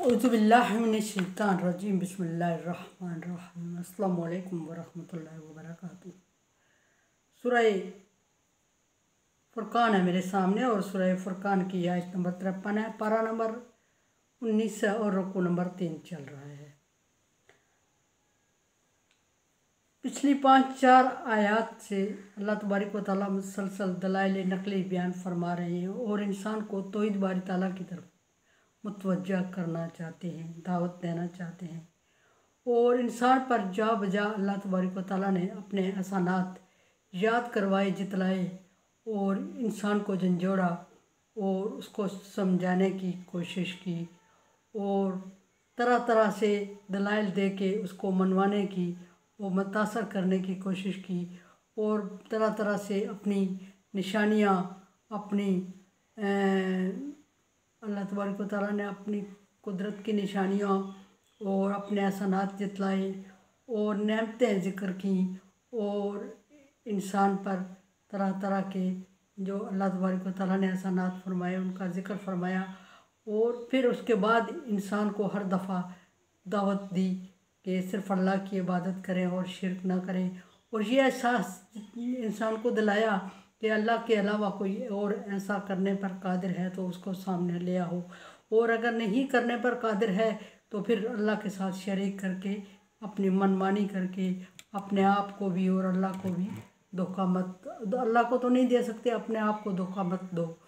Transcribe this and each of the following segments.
औज़ुबिल्लाहिमिनश्शैतानिर्रजीम बिस्मिल्लाहिर्रहमानिर्रहीम अस्सलामु अलैकुम वरहमतुल्लाहि वबरकातुहू। सूरह फुरकान है मेरे सामने और सूरह फुरकान की आयत नंबर 53 है। पारा नंबर 19 है और रुकू नंबर 3 चल रहा है। पिछली 5-4 आयत से अल्लाह तबारक व तआला मुसलसल दलाइल नकली बयान फरमा रहे हैं और इंसान को तौहीद बारी ताला की तरफ मुतवज्जा करना चाहते हैं, दावत देना चाहते हैं। और इंसान पर जा बजा अल्लाह तबारक व तआला ने अपने एहसानात याद करवाए, जितलाए और इंसान को झंझोड़ा और उसको समझाने की कोशिश की और तरह तरह से दलाइल दे के उसको मनवाने की और मुतासर करने की कोशिश की और तरह तरह से अपनी निशानियाँ, अपनी अल्लाह तबारक व तआला ने अपनी कुदरत की निशानियाँ और अपने एहसानात जितलाए और नेमतें ज़िक्र की और इंसान पर तरह तरह के जो अल्लाह तबारक व तआला ने एहसानात फरमाए उनका ज़िक्र फरमाया। और फिर उसके बाद इंसान को हर दफ़ा दावत दी कि सिर्फ़ अल्लाह की इबादत करें और शिरक ना करें। और ये एहसास इंसान को दिलाया कि अल्लाह के अलावा कोई और ऐसा करने पर कादिर है तो उसको सामने ले आओ, और अगर नहीं करने पर कादिर है तो फिर अल्लाह के साथ शरीक करके अपनी मनमानी करके अपने आप को भी और अल्लाह को भी धोखा मत, अल्लाह को तो नहीं दे सकते, अपने आप को धोखा मत दो।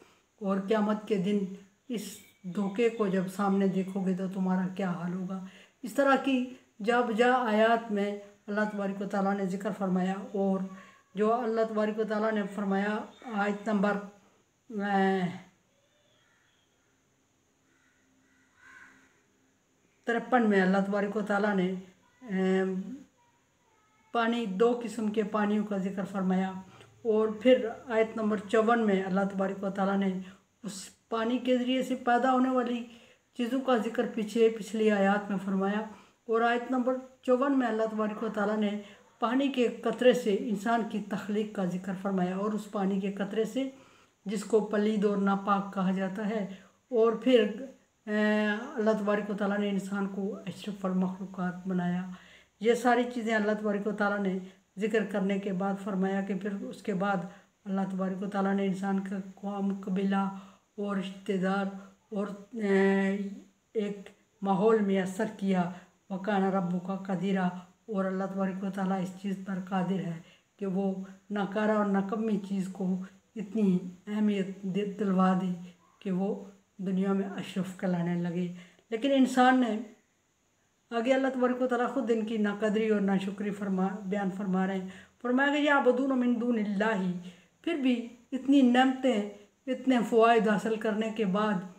और क़यामत के दिन इस धोखे को जब सामने देखोगे तो तुम्हारा क्या हाल होगा। इस तरह की जा बजा आयात में अल्लाह तबारक व तआला ने ज़िक्र फरमाया। और जो अल्लाह तबारक व तआला ने फरमाया आयत नंबर 53 में अल्लाह तबारक व तआला ने पानी, 2 किस्म के पानियों का ज़िक्र फरमाया। और फिर आयत नंबर 54 में अल्लाह तबारक व तआला ने उस पानी के ज़रिए से पैदा होने वाली चीज़ों का ज़िक्र पिछली आयत में फरमाया। और आयत नंबर 54 में अल्लाह तबारक व तआला ने पानी के कतरे से इंसान की तख्लीक का ज़िक्र फरमाया और उस पानी के कतरे से जिसको पलीद और नापाक कहा जाता है। और फिर अल्लाह तबारक व तआला ने इंसान को अशरफुल मखलूक़ात बनाया। ये सारी चीज़ें अल्लाह तबारक व तआला ने ज़िक्र करने के बाद फरमाया कि फिर उसके बाद अल्लाह तबारक व तआला ने इंसान का कौम, कबीला और रिश्तेदार और एक माहौल में असर किया। वकाना रब्बुका क़दीरा, और अल्लाह तबारक व तआला इस चीज़ पर कादिर है कि वो नाकारा और नाकम्मी चीज़ को इतनी अहमियत दिलवा दे कि वो दुनिया में अशरफ कहलाने लगे। लेकिन इंसान ने आगे अल्लाह तबारक व तआला ख़ुद इनकी नाकदरी और नाशुक्री बयान फरमा रहे हैं। फरमाया कि या अबदून मिन दूनिल्लाहि, फिर भी इतनी नेमतें, इतने फ़वाइद हासिल करने के बाद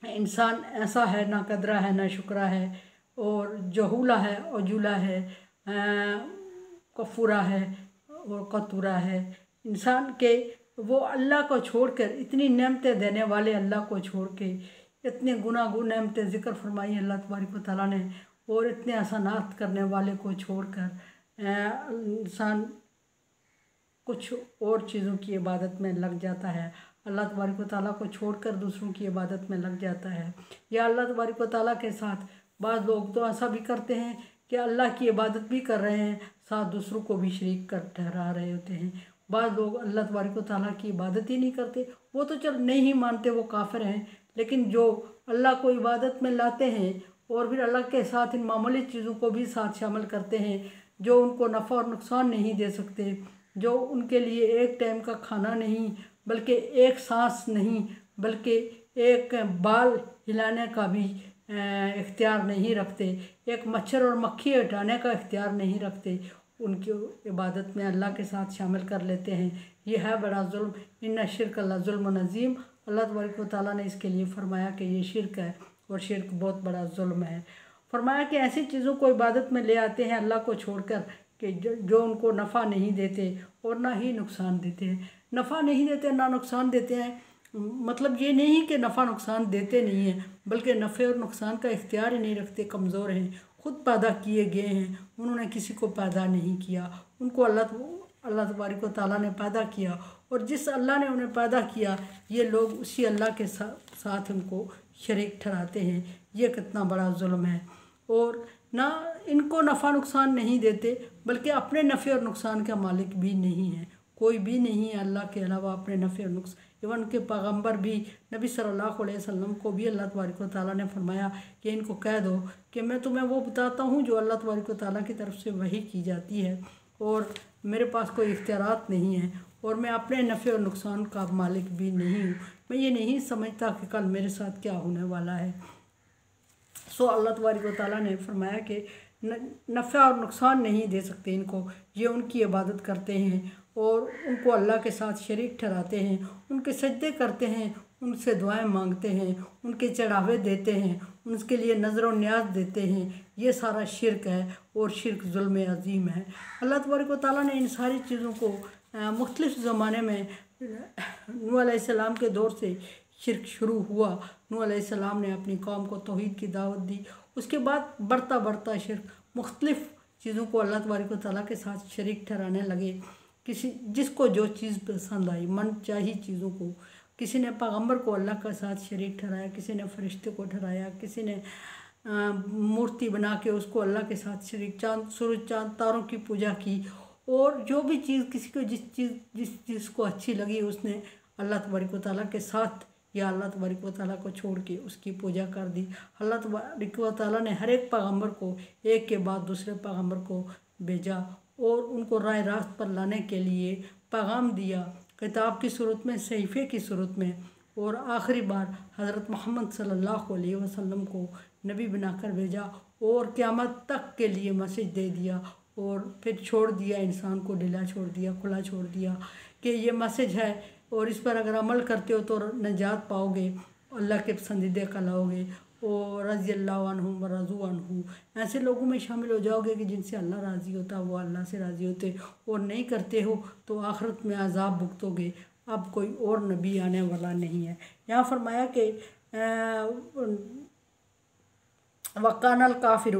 इंसान ऐसा है, नाकदरा है, नाशुक्रा है और जहूला है, अजूला है, कफूरा है और कतूरा है। इंसान के वो अल्लाह को छोड़कर, इतनी नेमतें देने वाले अल्लाह को छोड़ के इतने गुनागुन नेमतें ज़िक्र फरमाई अल्लाह तबारक व तआला ने, और इतने एहसानात करने वाले को छोड़कर इंसान कुछ और चीज़ों की इबादत में लग जाता है, अल्लाह तबारक व तआला को छोड़कर दूसरों की इबादत में लग जाता है। या अल्लाह तबारक व तआला के साथ बाज़ लोग तो ऐसा भी करते हैं कि अल्लाह की इबादत भी कर रहे हैं, साथ दूसरों को भी शरीक कर ठहरा रहे होते हैं। बाज़ लोग अल्लाह तबारक व तआला की इबादत ही नहीं करते, वो तो चल नहीं मानते, वो काफिर हैं। लेकिन जो अल्लाह को इबादत में लाते हैं और फिर अल्लाह के साथ इन मामूली चीज़ों को भी साथ शामिल करते हैं जो उनको नफ़ा और नुकसान नहीं दे सकते, जो उनके लिए एक टाइम का खाना नहीं, बल्कि एक सांस नहीं, बल्कि एक बाल हिलाने का भी इख्तियार नहीं रखते, एक मच्छर और मक्खी हटाने का इख्तियार नहीं रखते, उनकी इबादत में अल्लाह के साथ शामिल कर लेते हैं। ये है बड़ा जुल्म। इन्ना शिर्क अल्लाह जुल्म नज़ीम, अल्लाह तबारक व तआला ने इसके लिए फ़रमाया कि ये शिर्क है और शिर्क बहुत बड़ा जुल्म है। फरमाया कि ऐसी चीज़ों को इबादत में ले आते हैं अल्लाह को छोड़कर कि जो उनको नफ़ा नहीं देते और ना ही नुकसान देते हैं। नफ़ा नहीं देते, ना नुकसान देते हैं, मतलब ये नहीं कि नफ़ा नुकसान देते नहीं हैं, बल्कि नफ़े और नुकसान का इख्तियार ही नहीं रखते, कमज़ोर हैं, ख़ुद पैदा किए गए हैं, उन्होंने किसी को पैदा नहीं किया, उनको अल्लाह तबारक व तआला ने पैदा किया और जिस अल्लाह ने उन्हें पैदा किया ये लोग उसी अल्लाह के साथ उनको शरीक ठहराते हैं। ये कितना बड़ा जुल्म है। और ना इनको नफ़ा नुकसान नहीं देते बल्कि अपने नफ़े और नुकसान का मालिक भी नहीं है। कोई भी नहीं है अल्लाह के अलावा अपने नफ़े और नुकसान। इवन के पैगम्बर भी नबी सल्लल्लाहु अलैहि वसल्लम को भी अल्लाह तबारक व तआला ने फरमाया कि इनको कह दो कि मैं तुम्हें वो बताता हूँ जो अल्लाह तबारक व तआला की तरफ से वही की जाती है और मेरे पास कोई इख्तियारात नहीं है और मैं अपने नफ़े और नुकसान का मालिक भी नहीं हूँ। मैं ये नहीं समझता कि कल मेरे साथ क्या होने वाला है। सो अल्लाह तबारक व तआला ने फरमाया कि नफ़ा और नुकसान नहीं दे सकते इनको। ये उनकी इबादत करते हैं और उनको अल्लाह के साथ शरीक ठहराते हैं, उनके सजदे करते हैं, उनसे दुआएं मांगते हैं, उनके चढ़ावे देते हैं, उनके लिए नज़र और न्याज देते हैं। ये सारा शिरक है और शिरक जुल्म अज़ीम है। अल्लाह तबारक व तआला ने इन सारी चीज़ों को मुख्तलिफ़ ज़माने में नूह अलैहिस्सलाम के दौर से शिरक शुरू हुआ। नूह अलैहिस्सलाम ने अपनी कौम को तौहीद की दावत दी। उसके बाद बढ़ता बढ़ता शिरक मुख्तलिफ़ चीज़ों को अल्लाह तबारक व तआला के साथ शरीक ठहराने लगे। किसी जिसको जो चीज़ पसंद आई मन चाही चीज़ों को, किसी ने पैगम्बर को अल्लाह के साथ शरीक ठहराया, किसी ने फरिश्ते को ठहराया, किसी ने मूर्ति बना के उसको अल्लाह के साथ शरीक, चाँद सूरज चाँद तारों की पूजा की। और जो भी चीज़ किसी को जिस चीज़ को अच्छी लगी उसने अल्लाह तबारक व तआला के साथ या अल्लाह तबारक व तआला को छोड़ के उसकी पूजा कर दी। अल्लाह तबारक व तआला ने हर एक पैगम्बर को एक के बाद दूसरे पैगम्बर को भेजा और उनको राह रास्त पर लाने के लिए पैगाम दिया, किताब की सूरत में, सहीफ़े की सूरत में। और आखिरी बार हज़रत मोहम्मद सल्लल्लाहु अलैहि वसल्लम को नबी बनाकर भेजा और क़यामत तक के लिए मैसेज दे दिया और फिर छोड़ दिया, इंसान को ढीला छोड़ दिया, खुला छोड़ दिया कि ये मैसेज है और इस पर अगर अमल करते हो तो निजात पाओगे, अल्लाह के पसंदीदे कहलाओगे और रज़ी अल्लाह अन्हुम व रज़ू अन्हु, ऐसे लोगों में शामिल हो जाओगे कि जिनसे अल्लाह राज़ी होता है वो अल्लाह से राज़ी होते, और नहीं करते हो तो आखिरत में अज़ाब भुगतोगे। अब कोई और नबी आने वाला नहीं है। यहाँ फरमाया कि वकानल काफिर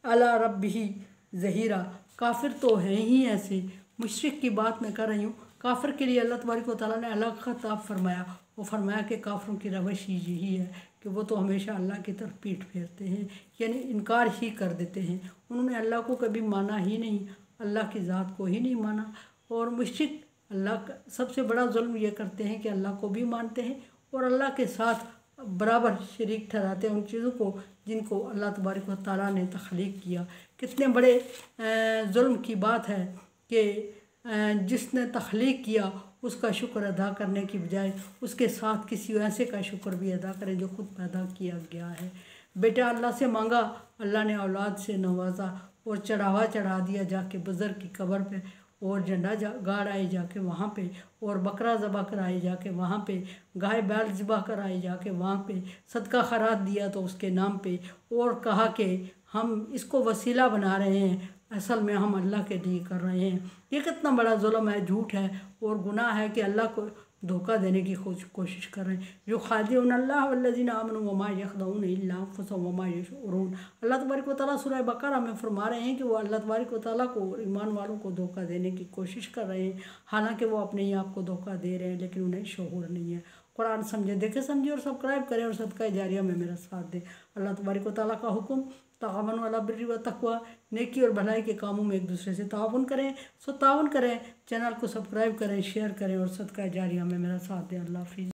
अला रब्बिही ज़हीरा, काफिर तो हैं ही ऐसे। मुशरिक की बात मैं कर रही हूँ। काफिर के लिए अल्लाह तबारक व तआला ने अलग खिताब फरमाया। वो फरमाया कि काफिरों की रवश ही यही है कि वो तो हमेशा अल्लाह की तरफ पीठ फेरते हैं, यानी इनकार ही कर देते हैं। उन्होंने अल्लाह को कभी माना ही नहीं, अल्लाह की ज़ात को ही नहीं माना। और मुशरिक अल्लाह का सबसे बड़ा जुल्म ये करते हैं कि अल्लाह को भी मानते हैं और अल्लाह के साथ बराबर शरीक ठहराते हैं उन चीज़ों को जिनको अल्लाह तबारक व तआला ने तख्लीक किया। कितने बड़े जुल्म की बात है कि जिसने तख्लीक किया उसका शुक्र अदा करने की बजाय उसके साथ किसी ऐसे का शुक्र भी अदा करें जो खुद पैदा किया गया है। बेटा अल्लाह से मांगा, अल्लाह ने औलाद से नवाजा और चढ़ावा चढ़ा दिया जाके बुज़ुर्ग की कब्र पे, और झंडा गाड़ आए जाके वहाँ पे, और बकरा ज़बह कराए जाके वहाँ पे, गाय बैल ज़बह कराए जाके वहाँ पे, सदका खैरात दिया तो उसके नाम पे, और कहा कि हम इसको वसीला बना रहे हैं, असल में हम अल्लाह के लिए कर रहे हैं। ये कितना बड़ा जुल्म है, झूठ है और गुनाह है कि अल्लाह को धोखा देने की कोशिश कर रहे हैं। जो खादिउन अल्लाह वल्लज़ीना आमनू वमा यख़दऊन इल्ला अनफुसहुम वमा यशऊरून। अल्लाह तबारक व तआला सूरह बकरा में फरमा रहे हैं कि वो अल्लाह तबारक व तआला को और ईमान वालों को धोखा देने की कोशिश कर रहे हैं, हालांकि वो अपने ही आप को धोखा दे रहे हैं लेकिन उन्हें शऊर नहीं है। कुरान समझे, देखे समझे और सब्सक्राइब करें और सदका जारिया में मेरा साथ दें। अल्लाह तबारक व तआला का हुक्म तावनु अला बिर्रि व तक़वा, नेकी और भलाई के कामों में एक दूसरे से ताउन करें। सो ताउन करें, चैनल को सब्सक्राइब करें, शेयर करें और सदका जारिया में मेरा साथ दें। अल्लाह हाफ़िज़।